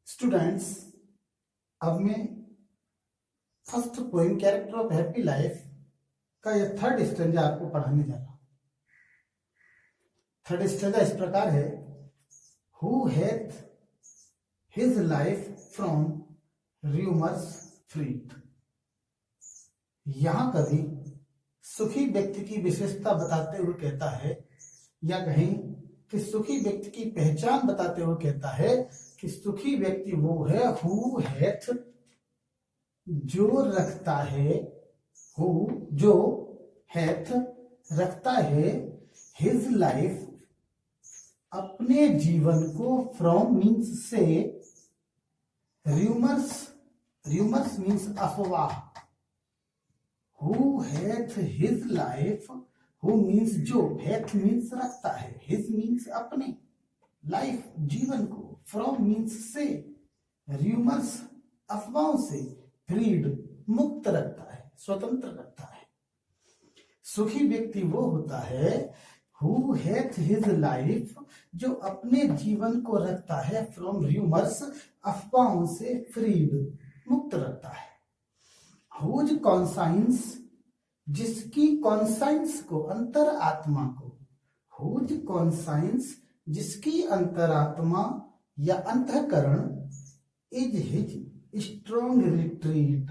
Students, अब मैं first poem character of happy life का यह थर्ड स्टेंजा आपको पढ़ाने जा रहा हूं। थर्ड स्टेंजा इस प्रकार है, who hath his life from rumours freed. यहां कवि सुखी व्यक्ति की विशेषता बताते हुए कहता है, या कहें कि सुखी व्यक्ति की पहचान बताते हुए कहता है कि सुखी व्यक्ति वो है हु हैथ, जो रखता है, हु जो हैथ रखता है, हिज लाइफ अपने जीवन को, फ्रॉम मीन्स से, र्यूमर्स मीन्स अफवाह, who hath his life, who means जो, हैथ मीन्स रखता है, हिज मीन्स अपने, लाइफ जीवन को, फ्रॉम मीन्स से, र्यूमर्स अफवाहों से, फ्रीड मुक्त रखता है, स्वतंत्र रखता है। सुखी व्यक्ति वो होता है हु हैथ हिज लाइफ, जो अपने जीवन को रखता है, फ्रॉम र्यूमर्स अफवाहों से, फ्रीड मुक्त रखता है। हुज कॉन्साइंस, जिसकी कॉन्साइंस को, अंतर आत्मा को, हुज कॉन्साइंस जिसकी अंतरात्मा या अंतःकरण, is his strong retreat,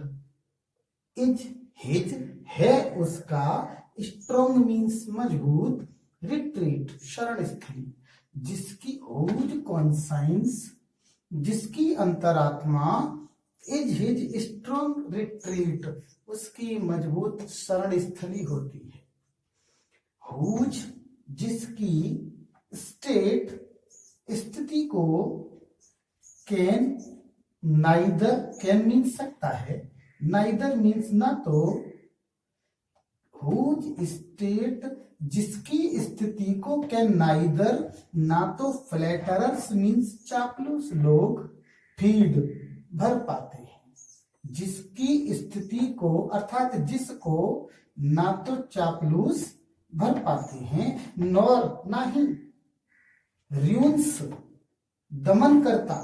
is his है उसका, स्ट्रॉन्ग मीन्स मजबूत, रिट्रीट शरण स्थली, जिसकी हुज कॉन्साइंस जिसकी अंतरात्मा, इज हिज स्ट्रॉन्ग रिट्रीट उसकी मजबूत शरण स्थली होती है। हुज जिसकी स्टेट स्थिति को, कैन नाइदर, कैन मीन सकता है, नाइदर मीन्स ना तो, हुज स्टेट जिसकी स्थिति को, कैन नाइदर ना तो, फ्लैटरर्स मीन्स चापलूस लोग, फीड भर पाते हैं, जिसकी स्थिति को अर्थात जिसको ना तो चापलूस भर पाते हैं, नौर ना ही, र्यून्स दमन करता,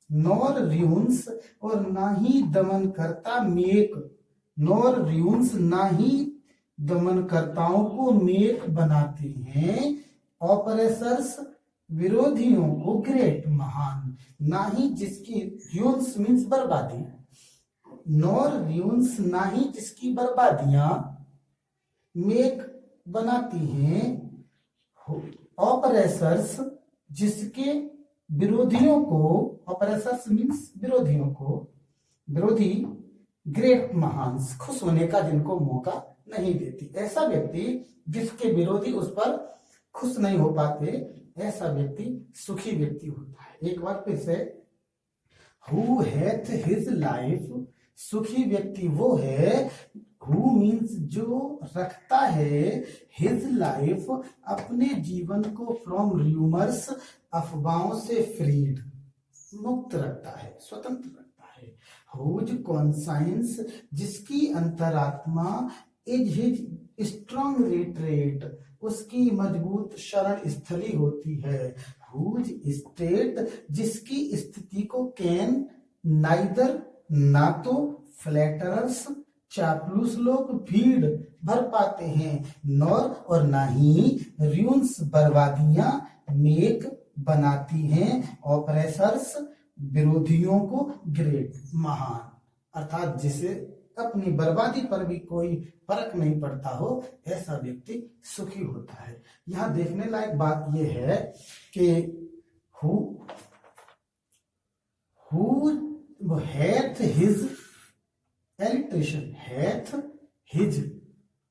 नौर र्यून्स और ना ही दमन करता, मेक, नौर र्यून्स ना ही दमनकर्ताओं को मेक बनाते हैं, ऑपरेसर्स विरोधियों को, ग्रेट महान, ना ही जिसकी, र्यून्स मीन्स बर्बादी, नौर र्यून्स ना ही जिसकी बर्बादियां, मेक बनाती हैं, ऑपरेसर्स जिसके विरोधियों को, ऑपरेसर्स मीन्स विरोधियों को, विरोधी ग्रेट महान खुश होने का जिनको मौका नहीं देती। ऐसा व्यक्ति जिसके विरोधी उस पर खुश नहीं हो पाते, ऐसा व्यक्ति सुखी व्यक्ति होता है। एक बार फिर से, हु हैथ हिज लाइफ, सुखी व्यक्ति वो है, हु मीन्स जो रखता है, हिज लाइफ अपने जीवन को, फ्रॉम र्यूमर्स अफवाहों से, फ्रीड मुक्त रखता है, स्वतंत्र रखता है। हुज कॉन्साइंस जिसकी अंतरात्मा, इज हिज स्ट्रॉन्ग रिट्रीट उसकी मजबूत शरण स्थली होती है। हुज स्टेट जिसकी स्थिति को, कैन नाइदर ना तो, फ्लैटरर्स चापलूस लोग, फीड भर पाते हैं, नौर और ना ही, र्यून्स बर्बादियां, मेक बनाती हैं, ऑपरेसर्स विरोधियों को, ग्रेट महान, अर्थात जिसे अपनी बर्बादी पर भी कोई फर्क नहीं पड़ता हो, ऐसा व्यक्ति सुखी होता है। यहां देखने लायक बात यह है कि who hath his, alliteration, hath his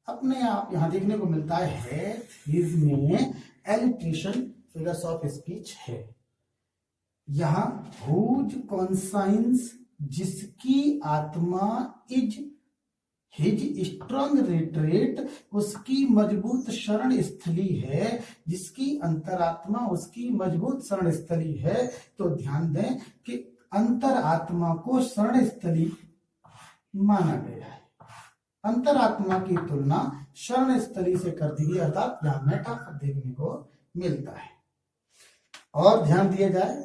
अपने आप यहां देखने को मिलता है, हैथ हिज में एलिट्रेशन फिगर्स ऑफ स्पीच है। यहां हुज कॉन्साइंस जिसकी आत्मा, इज हिज स्ट्रॉन्ग रिट्रीट उसकी मजबूत शरण स्थली है, जिसकी अंतरात्मा उसकी मजबूत शरण स्थली है। तो ध्यान दें कि अंतरात्मा को शरण स्थली माना गया है, अंतरात्मा की तुलना शरण स्थली से कर दी गई, अर्थात यहां मेटाफर देखने को मिलता है। और ध्यान दिया जाए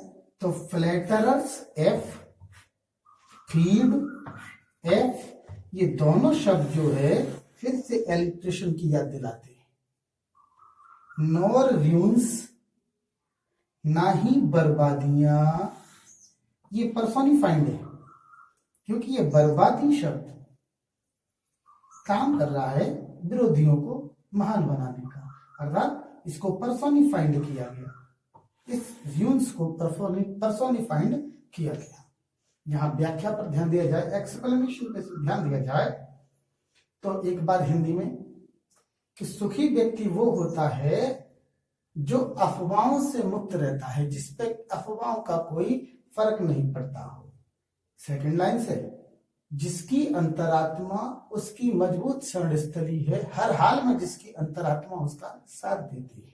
तो फ्लैटरर्स एफ, फीड एफ, ये दोनों शब्द जो है फिर से एलिट्रेशन की याद दिलाते हैं। नॉर र्यून्स, ना ही बर्बादियां, ये पर्सोनिफाइंड है क्योंकि ये बर्बादी शब्द काम कर रहा है विरोधियों को महान बनाने का, अर्थात इसको पर्सोनिफाइंड किया गया, इस र्यून्स को पर्सोनिफाइंड किया गया। यहां व्याख्या पर ध्यान दिया जाए, एक्सप्लेनेशन पे ध्यान दिया जाए तो एक बार हिंदी में कि सुखी व्यक्ति वो होता है जो अफवाहों से मुक्त रहता है, जिसपे अफवाहों का कोई फर्क नहीं पड़ता हो। सेकंड लाइन से, जिसकी अंतरात्मा उसकी मजबूत शरणस्थली है, हर हाल में जिसकी अंतरात्मा उसका साथ देती है।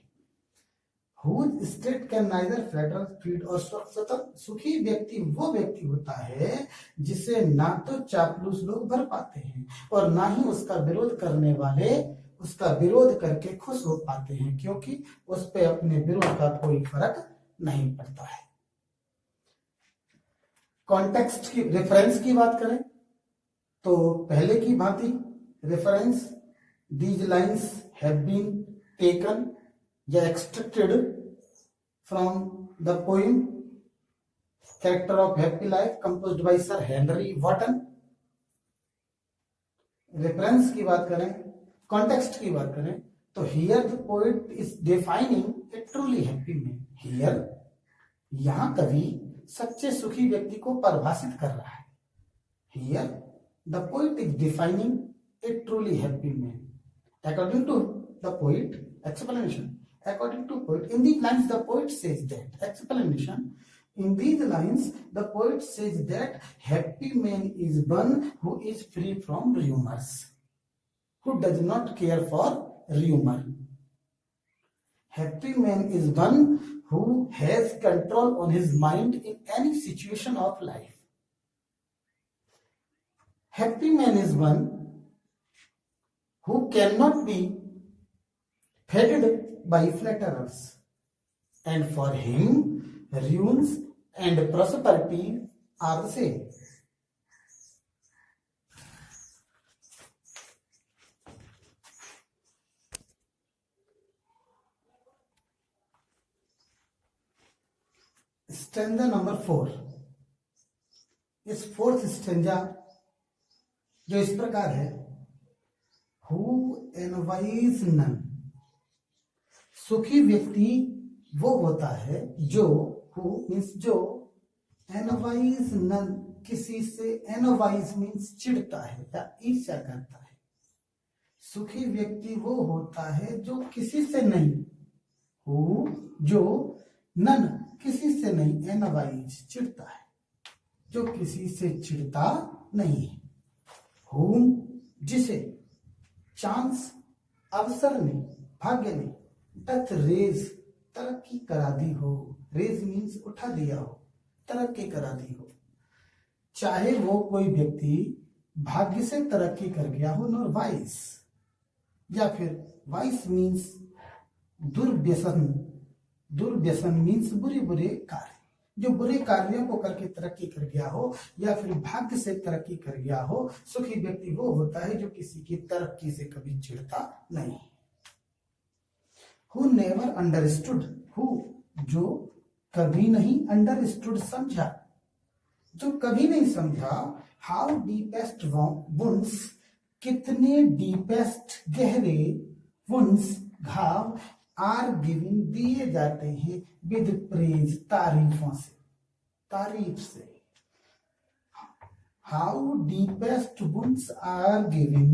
Whose state can neither flatter, feed और स्वतंत्र। सुखी व्यक्ति वो व्यक्ति होता है जिसे ना तो चापलूस लोग भर पाते हैं और ना ही उसका विरोध करने वाले उसका विरोध करके खुश हो पाते हैं, क्योंकि उस पे अपने विरोध का कोई फर्क नहीं पड़ता है। कॉन्टेक्स्ट की, रेफरेंस की बात करें तो पहले की भांति reference, these lines have been taken या extracted from the poem Character of Happy Life composed by Sir Henry Wotton। Reference की बात करें, कॉन्टेक्स्ट की बात करें तो here the poet is defining a truly happy man। here यहां कवि सच्चे सुखी व्यक्ति को परिभाषित कर रहा है। here the poet is defining a truly happy man according to the poet। explanation, according to poet, in these lines the poet says that, explanation, in these lines the poet says that happy man is one who is free from rumors, who does not care for rumor। happy man is one who has control on his mind in any situation of life। happy man is one who cannot be fed by flatterers, and for him ruins and prosperity are the same। Stanza number 4, इस fourth stanza जो इस प्रकार है, who एनवाइज none. सुखी व्यक्ति वो होता है जो, हु मीन्स जो, एनवाइज नन किसी से, एनवाइज मीन्स चिढ़ता है या ईर्ष्या करता है। सुखी व्यक्ति वो होता है जो किसी से नहीं, हु जो, नन किसी से नहीं, एनवाइज चिढ़ता है, जो किसी से चिढ़ता नहीं है। हुम जिसे, चांस अवसर ने, भाग्य ने, डथ रेज तरक्की करा दी हो, रेज मीन्स उठा दिया हो, तरक्की करा दी हो। चाहे वो कोई व्यक्ति भाग्य से तरक्की कर गया हो, नॉर वाइस, या फिर वाइस मीन्स दुर्व्यसन, दुर्व्यसन मीन्स बुरे बुरे कार्य, जो बुरे कार्यों को करके तरक्की कर गया हो या फिर भाग्य से तरक्की कर गया हो। सुखी व्यक्ति वो होता है जो किसी की तरक्की से कभी चिढ़ता नहीं। Who never understood, who जो कभी नहीं, understood समझा, जो कभी नहीं समझा, how deepest wounds कितने deepest गहरे wounds घाव are given दिए जाते हैं with praise तारीफों से, तारीफ से। how deepest wounds are given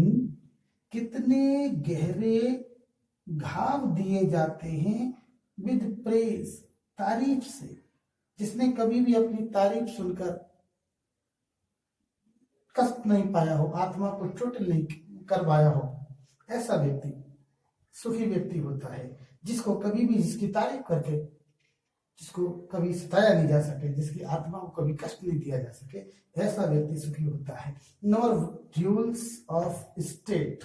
कितने गहरे घाव दिए जाते हैं विद प्रेज तारीफ से। जिसने कभी भी अपनी तारीफ सुनकर कष्ट नहीं पाया हो, आत्मा को चोट नहीं करवाया हो, ऐसा व्यक्ति सुखी व्यक्ति होता है। जिसको कभी भी, जिसकी तारीफ करके जिसको कभी सताया नहीं जा सके, जिसकी आत्मा को कभी कष्ट नहीं दिया जा सके, ऐसा व्यक्ति सुखी होता है। नॉर रूल्स ऑफ स्टेट,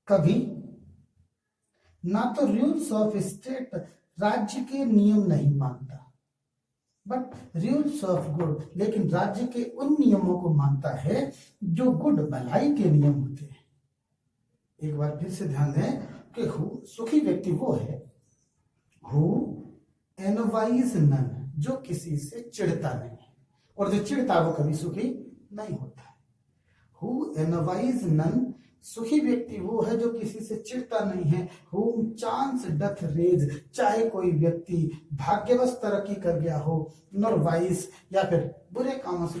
कभी ना तो रूल्स ऑफ स्टेट राज्य के नियम नहीं मानता, बट रूल्स ऑफ गुड, लेकिन राज्य के उन नियमों को मानता है जो गुड भलाई के नियम होते हैं। एक बार फिर से ध्यान दें कि सुखी व्यक्ति वो है हु एनवाइज नन, जो किसी से चिढ़ता नहीं, और जो चिढ़ता वो कभी सुखी नहीं होता। हु एनवाइज नन, सुखी व्यक्ति वो है जो किसी से चिढ़ता नहीं है। whom chance doth raise, चाहे कोई व्यक्ति भाग्यवश तरक्की कर गया हो, नॉर वाइज, या फिर बुरे कामों से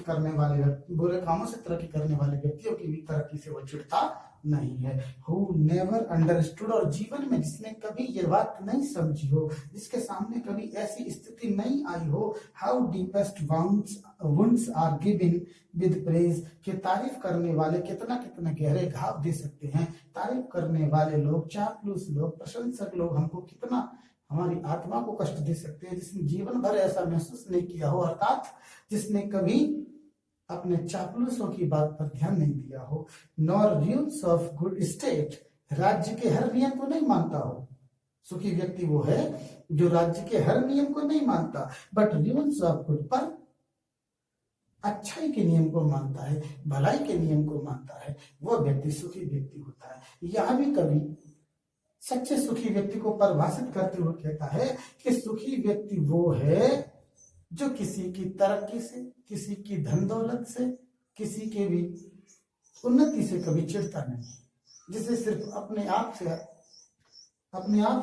तरक्की करने वाले व्यक्तियों की भी तरक्की से वो चिढ़ता नहीं है। who never understood, और जीवन में जिसने कभी ये बात नहीं समझी हो, जिसके सामने कभी ऐसी स्थिति नहीं आई हो, how deepest wounds are given with praise, कि तारीफ करने वाले कितना कितना गहरे घाव दे सकते हैं। तारीफ करने वाले लोग, चापलूस लोग, प्रशंसक लोग हमको कितना, हमारी आत्मा को कष्ट दे सकते हैं, जिसने जीवन भर ऐसा महसूस नहीं किया हो, अर्थात जिसने कभी अपने चापलूसों की बात पर ध्यान नहीं दिया हो। Nor rules of good state, राज्य के हर नियम को नहीं मानता हो। सुखी व्यक्ति वो है जो राज्य के हर नियम को नहीं मानता, बट रूल्स ऑफ गुड, पर अच्छाई के नियम को मानता है, भलाई के नियम को मानता है, वो व्यक्ति सुखी व्यक्ति होता है। यह भी कवि सच्चे सुखी व्यक्ति को परिभाषित करते हुए कहता है कि सुखी व्यक्ति वो है जो किसी की तरक्की से, किसी की धन दौलत से, किसी के भी उन्नति से कभी चिढ़ता नहीं, जिसे सिर्फ अपने आप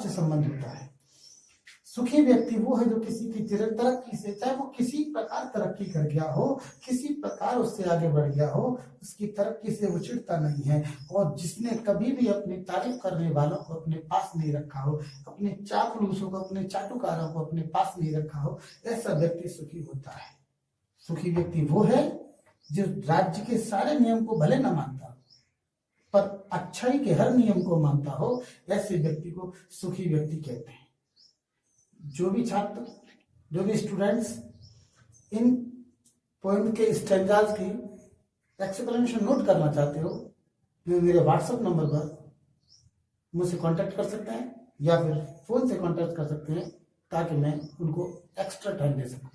से संबंध होता है। सुखी व्यक्ति वो है जो किसी की तरक्की से, चाहे वो किसी प्रकार तरक्की कर गया हो, किसी प्रकार उससे आगे बढ़ गया हो, उसकी तरक्की से वो चिढ़ता नहीं है, और जिसने कभी भी अपनी तारीफ करने वालों को अपने पास नहीं रखा हो, अपने चापलूसों को, अपने चाटुकारों को अपने पास नहीं रखा हो, ऐसा व्यक्ति सुखी होता है। सुखी व्यक्ति वो है जो राज्य के सारे नियम को भले न मानता पर अच्छाई के हर नियम को मानता हो, ऐसे व्यक्ति को सुखी व्यक्ति कहते हैं। जो भी छात्र, जो भी स्टूडेंट्स इन पॉइंट के स्टैंजाज की एक्सप्लेनेशन नोट करना चाहते हो, मेरे व्हाट्सएप नंबर पर मुझसे कांटेक्ट कर सकते हैं या फिर फोन से कांटेक्ट कर सकते हैं, ताकि मैं उनको एक्स्ट्रा टाइम दे सकूं।